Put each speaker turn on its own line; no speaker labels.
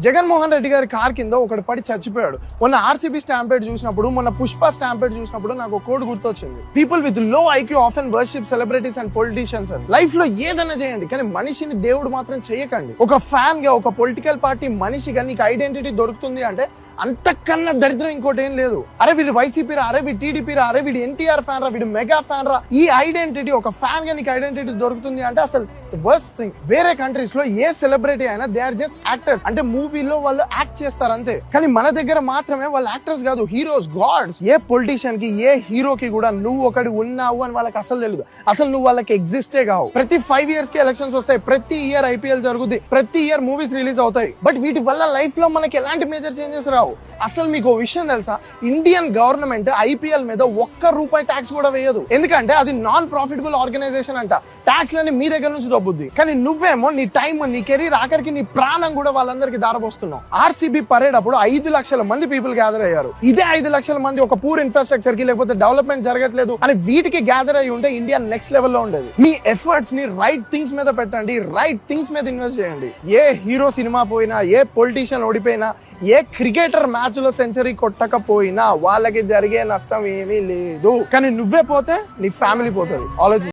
జగన్మోహన్ రెడ్డి గారి కార్ కింద ఒకటి పడి చచ్చిపోయాడు. మొన్న ఆర్సీబీ స్టాంపేడ్ చూసినప్పుడు, మొన్న పుష్ప స్టాంపేడ్ చూసినప్పుడు నాకు ఒక కోడ్ గుర్తొచ్చింది. People with low IQ often worship celebrities and politicians. Life లో ఏదైనా చేయండి, కానీ మనిషిని దేవుడు మాత్రం చేయకండి. ఒక ఫ్యాన్ గా, ఒక పొలిటికల్ పార్టీ మనిషిగా నీకు ఐడెంటిటీ దొరుకుతుంది అంటే అంతకన్నా దరిద్రం ఇంకోటి ఏం లేదు. అరే వీడు వైసీపీ రా, అరే వీడు టీడీపీ రా, అరే వీడు ఎన్టీఆర్ ఫ్యాన్ రా, వీడు మెగా ఫ్యాన్ రా. ఈ ఐడెంటిటీ ఒక ఫ్యాన్ గా నీకు ఐడెంటిటీ దొరుకుతుంది అంటే అసలు వర్స్ట్ థింగ్. వేరే కంట్రీస్ లో ఏ సెలబ్రిటీ అయినా దే ఆర్ జస్ట్ యాక్టర్స్, అంటే మూవీలో వాళ్ళు యాక్ట్ చేస్తారు అంతే. కానీ మన దగ్గర మాత్రమే వాళ్ళు యాక్టర్స్ కాదు, హీరోస్, గాడ్స్. ఏ పొలిటీషియన్ కి, ఏ హీరోకి కూడా నువ్వు ఒకటి ఉన్నావు అని వాళ్ళకి అసలు తెలియదు. అసలు నువ్వు వాళ్ళకి ఎగ్జిస్టే కావు. ప్రతి 5 years కి ఎలక్షన్స్ వస్తాయి, ప్రతి ఇయర్ ఐపీఎల్ జరుగుతుంది, ప్రతి ఇయర్ మూవీస్ రిలీజ్ అవుతాయి. బట్ వీటి వల్ల లైఫ్ లో మనకి ఎలాంటి మేజర్ చేంజెస్ రావు. అసలు మీకు విషయం తెలుసా, ఇండియన్ గవర్నమెంట్ ఐపీఎల్ మీద ₹1 ట్యాక్స్ కూడా వేయదు. ఎందుకంటే అది నాన్ ప్రాఫిటబుల్ ఆర్గనైజేషన్ అంట. ట్యాక్స్ లని మీ దగ్గర నుంచి దొబ్బుద్ది. కానీ నువ్వేమో నీ టైం, నీ కెరీర్, ఆఖరికి నీ ప్రాణం కూడా వాళ్ళందరికీ దారపోస్తున్నావు. ఆర్సీబీ పరేడ్ అప్పుడు 5 లక్షల మంది పీపుల్ గ్యాదర్ అయ్యారు. ఇదే 5 లక్షల మంది ఒక పూర్ ఇన్ఫ్రాస్ట్రక్చర్ కి, లేకపోతే డెవలప్మెంట్ జరగట్లేదు అని వీటికి గ్యాదర్ అయ్యి ఉంటే ఇండియా నెక్స్ట్ లెవెల్లో ఉండేది. మీ ఎఫర్ట్స్ ని రైట్ థింగ్స్ మీద పెట్టండి, రైట్ థింగ్స్ మీద ఇన్వెస్ట్ చేయండి. ఏ హీరో సినిమా పోయినా, ఏ పొలిటీషియన్ ఓడిపోయినా, ఏ క్రికెటర్ మ్యాచ్ లో సెంచరీ కొట్టకపోయినా వాళ్ళకి జరిగే నష్టం ఏమీ లేదు. కానీ నువ్వే పోతే నీ ఫ్యామిలీ పోతుంది. ఆలోచించు.